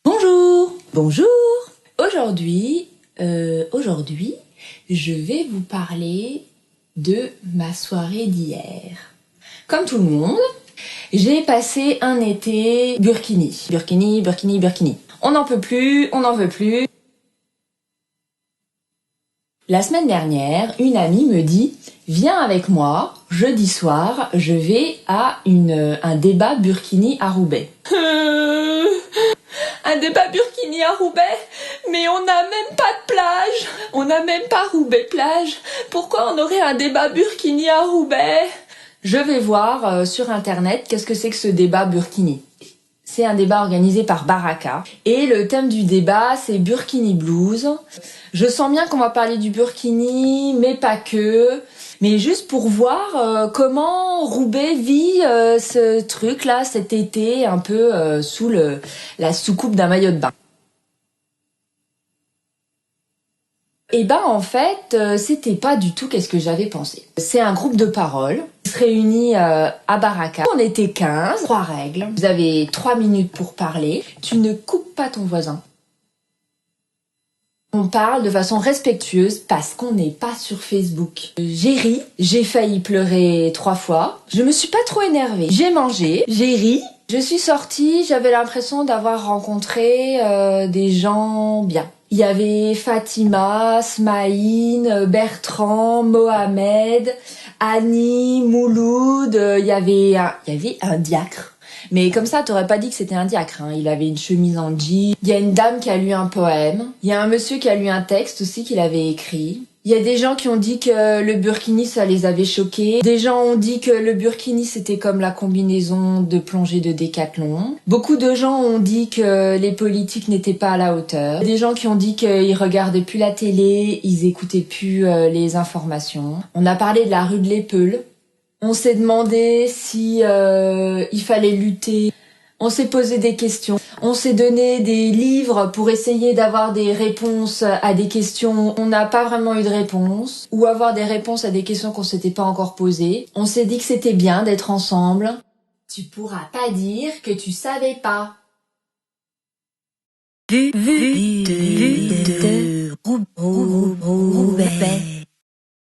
Bonjour. Bonjour. Aujourd'hui, je vais vous parler de ma soirée d'hier. Comme tout le monde, j'ai passé un été burkini. On n'en peut plus, on n'en veut plus. La semaine dernière, une amie me dit « Viens avec moi, jeudi soir, je vais à un débat burkini à Roubaix. » Un débat burkini à Roubaix? Mais on n'a même pas de plage. On n'a même pas Roubaix-Plage. Pourquoi on aurait un débat burkini à Roubaix? Je vais voir sur internet qu'est-ce que c'est que ce débat burkini. C'est un débat organisé par Baraka. Et le thème du débat, c'est Burkini Blues. Je sens bien qu'on va parler du burkini, mais pas que. Mais juste pour voir comment Roubaix vit ce truc-là, cet été, un peu sous la soucoupe d'un maillot de bain. Et en fait, c'était pas du tout qu'est-ce que j'avais pensé. C'est un groupe de parole qui se réunit à Baraka. On était 15, 3 règles. Vous avez 3 minutes pour parler. Tu ne coupes pas ton voisin. On parle de façon respectueuse parce qu'on n'est pas sur Facebook. J'ai ri, j'ai failli pleurer 3 fois. Je me suis pas trop énervée. J'ai mangé, j'ai ri. Je suis sortie, j'avais l'impression d'avoir rencontré des gens bien. Il y avait Fatima, Smaïn, Bertrand, Mohamed, Annie, Mouloud, il y avait un diacre. Mais comme ça, t'aurais pas dit que c'était un diacre, hein. Il avait une chemise en jean. Il y a une dame qui a lu un poème. Il y a un monsieur qui a lu un texte aussi qu'il avait écrit. Il y a des gens qui ont dit que le burkini, ça les avait choqués. Des gens ont dit que le burkini, c'était comme la combinaison de plongée de Décathlon. Beaucoup de gens ont dit que les politiques n'étaient pas à la hauteur. Des gens qui ont dit qu'ils regardaient plus la télé, ils écoutaient plus les informations. On a parlé de la rue de l'Épeule. On s'est demandé si il fallait lutter. On s'est posé des questions. On s'est donné des livres pour essayer d'avoir des réponses à des questions. On n'a pas vraiment eu de réponse. Ou avoir des réponses à des questions qu'on s'était pas encore posées. On s'est dit que c'était bien d'être ensemble. Tu pourras pas dire que tu savais pas. Roubaix.